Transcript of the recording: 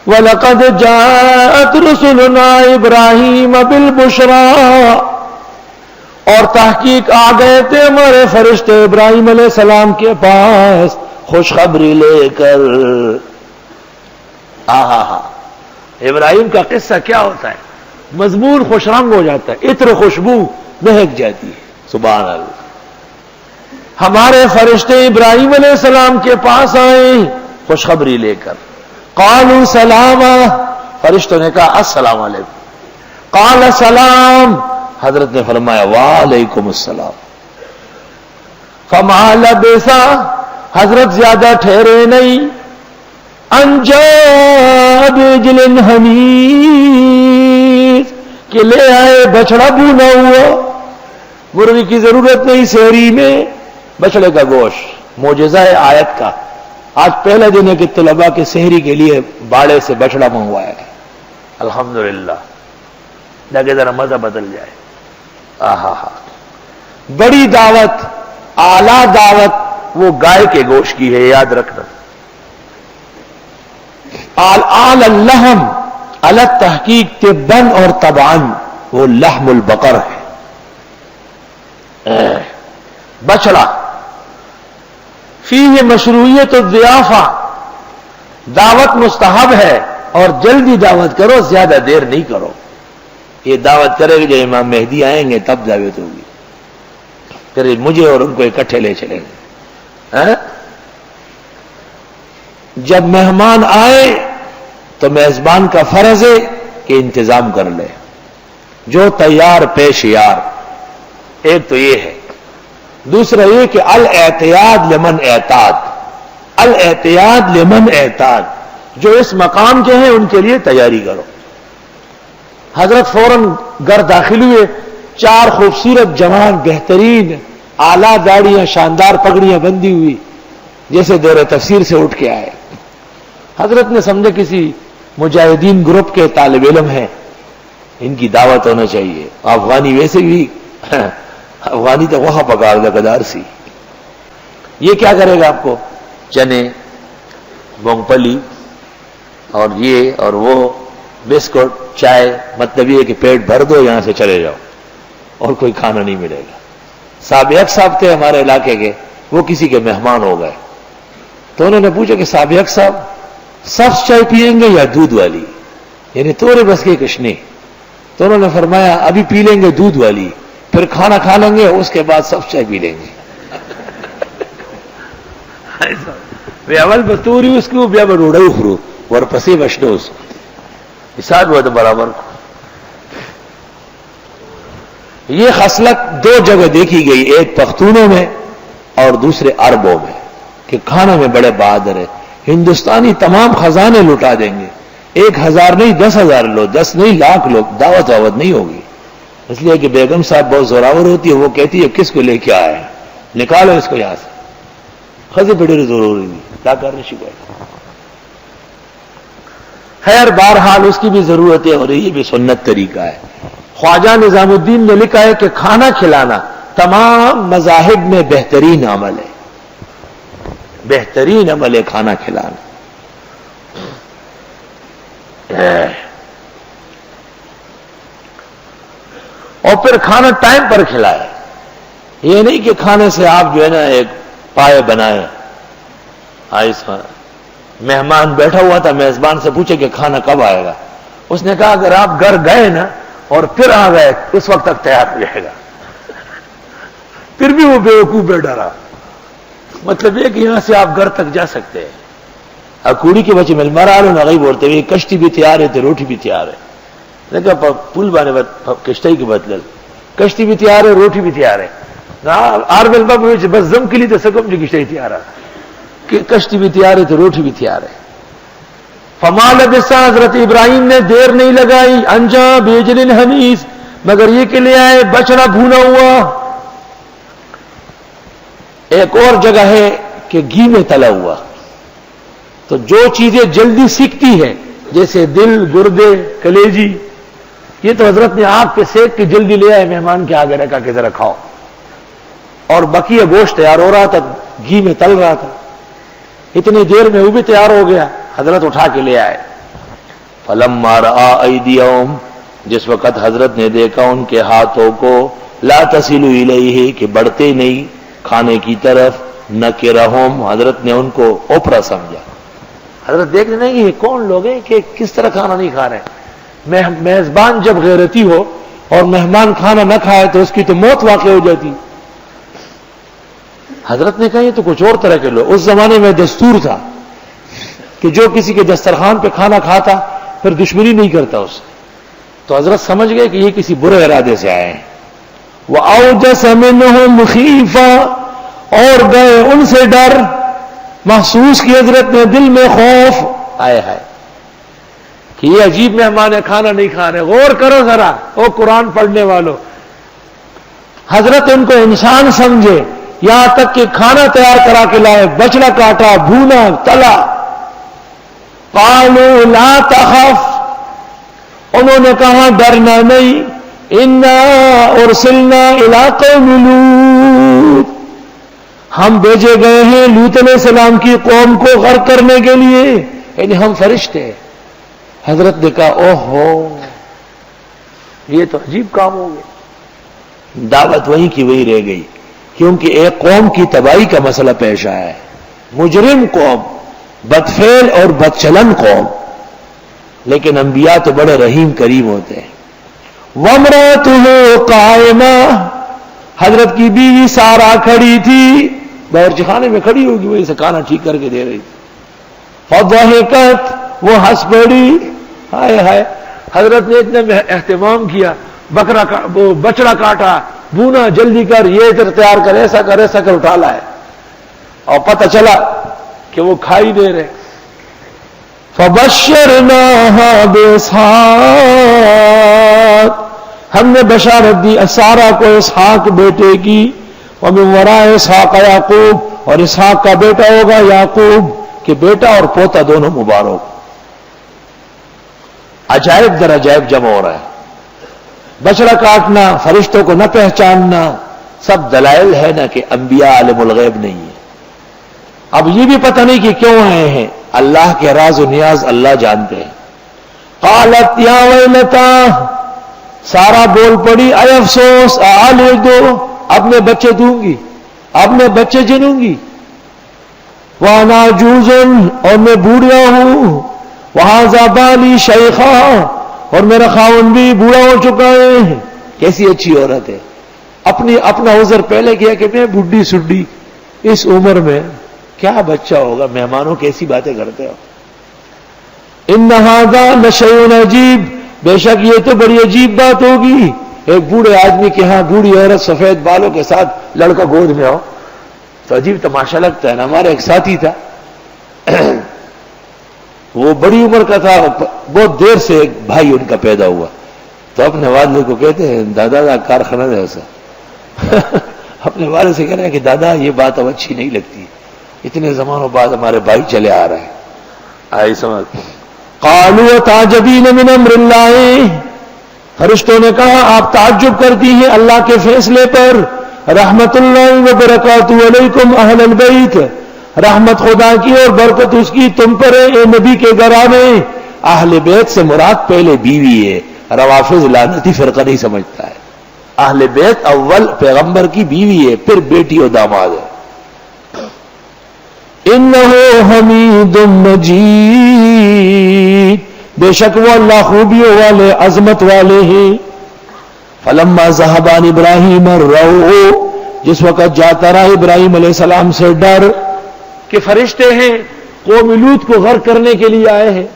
وَلَقَدْ جَاءَتْ رُسُلُنَا إِبْرَاهِيمَ بِالْبُشْرَىٰ، اور تحقیق آ گئے تھے ہمارے فرشتے ابراہیم علیہ السلام کے پاس خوشخبری لے کر. ابراہیم کا قصہ کیا ہوتا ہے؟ مضمون خوش رنگ ہو جاتا ہے، عطر خوشبو مہک جاتی ہے. سبحان اللہ. ہمارے فرشتے ابراہیم علیہ السلام کے پاس آئے خوشخبری لے کر. قالوا سلاما، فرشتوں نے کہا السلام علیکم. قال سلام، حضرت نے فرمایا وعلیکم السلام. فما لبث، حضرت زیادہ ٹھہرے نہیں، ان جاء بعجل حنیذ، کہ لے آئے بچڑا بھونا ہوا. مرغی کی ضرورت نہیں سحری میں، بچڑے کا گوشت. معجزہ ہے آیت کا. آج پہلے دن ہے کہ طلباء کے سحری کے لیے باڑے سے بچڑا منگوایا ہے. الحمدللہ، لگے ذرا مزہ بدل جائے. بڑی دعوت، اعلیٰ دعوت وہ گائے کے گوشت کی ہے، یاد رکھنا. آل اللحم علی التحقیق طباً اور طبعاً وہ لحم البقر ہے، بچڑا. فیہ مشروعیت الضیافہ، دعوت مستحب ہے اور جلدی دعوت کرو، زیادہ دیر نہیں کرو. یہ دعوت کرے گی جب امام مہدی آئیں گے تب دعوت ہوگی، پھر مجھے اور ان کو اکٹھے لے چلیں گے. جب مہمان آئے تو میزبان کا فرض ہے کہ انتظام کر لے. جو تیار پیش یار. ایک تو یہ ہے. دوسرا یہ کہ الاعتیاد لمن اعتاد، الاعتیاد لمن اعتاد، جو اس مقام کے ہیں ان کے لیے تیاری کرو. حضرت فوراً گھر داخل ہوئے، 4 خوبصورت جوان بہترین اعلیٰ داڑیاں، شاندار پگڑیاں بندھی ہوئی، جیسے دور تفسیر سے اٹھ کے آئے. حضرت نے سمجھے کسی مجاہدین گروپ کے طالب علم ہیں، ان کی دعوت ہونا چاہیے. افغانی ویسے بھی افغانی تو وہاں پکار دا قدار سی. یہ کیا کرے گا آپ کو؟ چنے، مونگ پھلی اور یہ اور وہ، بسکٹ، چائے. مطلب یہ کہ پیٹ بھر دو، یہاں سے چلے جاؤ اور کوئی کھانا نہیں ملے گا. سابق صاحب تھے ہمارے علاقے کے، وہ کسی کے مہمان ہو گئے تو انہوں نے پوچھا کہ سابق صاحب سبز چائے پیئیں گے یا دودھ والی؟ یعنی تورے بس کے کچھ نہیں. تو انہوں نے فرمایا ابھی پی لیں گے دودھ والی، پھر کھانا کھا لیں گے، اس کے بعد سبز چائے پی لیں گے. اول بطوری اس کو بیا بڑوڑا اخرو اور پسی بشنو اس کو ساتھ وہ برابر کو. یہ خصلت 2 جگہ دیکھی گئی، ایک پختونوں میں اور دوسرے عربوں میں، کہ کھانا میں بڑے بہادر ہے. ہندوستانی تمام خزانے لٹا دیں گے، 1000 نہیں 10,000 لو، 10 نہیں لاکھ لوگ، دعوت نہیں ہوگی. اس لیے کہ بیگم صاحب بہت زوراور ہوتی ہے، وہ کہتی ہے کس کو لے کے آئے ہیں، نکالو اس کو یہاں سے. خزے بڑی ضروری کیا کرنے شکایت. خیر بہرحال اس کی بھی ضرورت ہے اور یہ بھی سنت طریقہ ہے. خواجہ نظام الدین نے لکھا ہے کہ کھانا کھلانا تمام مذاہب میں بہترین عمل ہے، بہترین عمل ہے کھانا کھلانا. اور پھر کھانا ٹائم پر کھلائے. یہ نہیں کہ کھانے سے آپ جو ہے نا ایک پائے بنائے. مہمان بیٹھا ہوا تھا، میزبان سے پوچھے کہ کھانا کب آئے گا؟ اس نے کہا اگر آپ گھر گئے نا اور پھر آ گئے اس وقت تک تیار ہو جائے گا. پھر بھی وہ بیوقوف بیٹھا رہا. مطلب یہ کہ یہاں سے آپ گھر تک جا سکتے ہیں. کوڑی کے بچے مل مارا نہ گئی بولتے ہوئے کشتی بھی تیار ہے تو روٹی بھی تیار ہے. دیکھا پل بانے کشتی کے بدل کشتی بھی تیار ہے، روٹی بھی تیار ہے. آر مل بس زم کے لیے تو سکم جو کشتی تیار ہے، کہ کشتی بھی تیار ہے تو روٹی بھی تیار ہے. فما لبث، حضرت ابراہیم نے دیر نہیں لگائی، ان جاء بعجل حنیذ، مگر یہ کہ لے آئے بچڑا بھونا ہوا. ایک اور جگہ ہے کہ گھی میں تلا ہوا. تو جو چیزیں جلدی سیکھتی ہیں جیسے دل، گردے، کلیجی، یہ تو حضرت نے آگ پہ سیک کے جلدی لے آئے، مہمان کے آگے رکھا کہ ذرا کھاؤ. اور بقیہ گوشت تیار ہو رہا تھا، گھی میں تل رہا تھا. اتنی دیر میں وہ بھی تیار ہو گیا، حضرت اٹھا کے لے آئے. فلما رأى ایدیہم، جس وقت حضرت نے دیکھا ان کے ہاتھوں کو، لا تصل الیہ، کہ بڑھتے نہیں کھانے کی طرف، نکرہم، حضرت نے ان کو اوپرا سمجھا۔ حضرت دیکھ رہے نہیں یہ کون لوگ ہیں کہ کس طرح کھانا نہیں کھا رہے ہیں۔ میزبان جب غیرتی ہو اور مہمان کھانا نہ کھائے تو اس کی تو موت واقع ہو جاتی۔ حضرت نے کہا یہ تو کچھ اور طرح کے لوگ۔ اس زمانے میں دستور تھا کہ جو کسی کے دسترخوان پہ کھانا کھاتا پھر دشمنی نہیں کرتا اس سے، تو حضرت سمجھ گئے کہ یہ کسی برے ارادے سے آئے ہیں۔ وَأَوْجَسَ مِنْهُمْ خِيفَةً، اور گئے ان سے ڈر، محسوس کی حضرت نے دل میں خوف، آئے ہے کہ یہ عجیب مہمان ہے، کھانا نہیں کھا رہے۔ غور کرو ذرا او قرآن پڑھنے والوں، حضرت ان کو انسان سمجھے، یہاں تک کہ کھانا تیار کرا کے لائے، بچڑا کاٹا، بھونا، تلا۔ قالوا لا تخف، انہوں نے کہا ڈرنا نہیں، انا ارسلنا الی قوم لوط، ہم بھیجے گئے ہیں لوط علیہ السلام کی قوم کو غرق کرنے کے لیے، یعنی ہم فرشتے۔ حضرت نے کہا اوہو یہ تو عجیب کام ہو گیا۔ دعوت وہیں کی وہی رہ گئی، کیونکہ ایک قوم کی تباہی کا مسئلہ پیش آیا ہے، مجرم قوم، بدفعل اور بدچلن قوم، لیکن انبیاء تو بڑے رحیم کریم ہوتے ہیں۔ وَامْرَأَتُهُ قَائِمَةٌ، حضرت کی بیوی سارا کھڑی تھی، باورچی خانے میں کھڑی ہوگی، وہی سے کھانا ٹھیک کر کے دے رہی تھی۔ فَضَحِكَتْ، وہ ہنس پڑی، ہائے ہائے، حضرت نے اتنا اہتمام کیا، بچڑا کاٹا، بونا، جلدی کر، یہ تیار کر، ایسا کر، ایسا کر، اٹھا لائے، اور پتہ چلا کہ وہ کھائی دے رہے۔ فَبَشَّرْنَاهَا بِإِسْحَاقَ، ہم نے بشارت دی سارا کو اسحاق بیٹے کی، وَمِن وَرَاءِ اسحاق یعقوب، اور اسحاق کا بیٹا ہوگا یعقوب، کہ بیٹا اور پوتا دونوں مبارک۔ عجائب در عجائب جمع ہو رہا ہے، بچڑا کاٹنا، فرشتوں کو نہ پہچاننا، سب دلائل ہے نا کہ انبیاء عالم الغیب نہیں ہے۔ اب یہ بھی پتہ نہیں کہ کیوں آئے ہیں، اللہ کے راز و نیاز اللہ جانتے ہیں۔ قالت یا ویلتا، سارا بول پڑی، اے افسوس، آلد، اب میں بچے دوں گی، اب میں بچے جنوں گی، وانا عجوز، اور میں بوڑھا ہوں، وہذا بالی شیخا، اور میرا خاوند بھی بوڑھا ہو چکا ہے۔ کیسی اچھی عورت ہے، اپنا عذر پہلے کیا کہ میں بڈھی سڈھی اس عمر میں کیا بچہ ہوگا، مہمانوں کیسی باتیں کرتے ہو۔ ان ھذا لشیء عجیب، بے شک یہ تو بڑی عجیب بات ہوگی، ایک بوڑھے آدمی کے ہاں بوڑھی عورت سفید بالوں کے ساتھ لڑکا گود میں ہو تو عجیب تماشا لگتا ہے نا۔ ہمارا ایک ساتھی تھا، وہ بڑی عمر کا تھا، بہت دیر سے ایک بھائی ان کا پیدا ہوا، تو اپنے والد کو کہتے ہیں دادا کارخانہ ہے ایسا اپنے والد سے کہہ رہے ہیں کہ دادا یہ بات اب اچھی نہیں لگتی، اتنے زمانوں بعد ہمارے بھائی چلے آ رہے ہیں، آئی سمجھ۔ قالوا تعجبین من امر اللہ، فرشتوں نے کہا آپ تعجب کرتی ہیں اللہ کے فیصلے پر۔ رحمت اللہ وبرکاتہ علیکم اہل البیت، رحمت خدا کی اور برکت اس کی تم پر ہے اے نبی کے گھرانے۔ اہل بیت سے مراد پہلے بیوی ہے، روافض لعنتی فرقہ نہیں سمجھتا ہے، اہل بیت اول پیغمبر کی بیوی ہے، پھر بیٹی اور داماد ہے۔ انہو حمید مجید، بے شک وہ اللہ خوبیوں والے عظمت والے ہیں۔ فلما ذهب عن ابراہیم الروع، جس وقت جاتا رہا ابراہیم علیہ السلام سے ڈر کہ فرشتے ہیں قوم لوط کو غرق کرنے کے لیے آئے ہیں،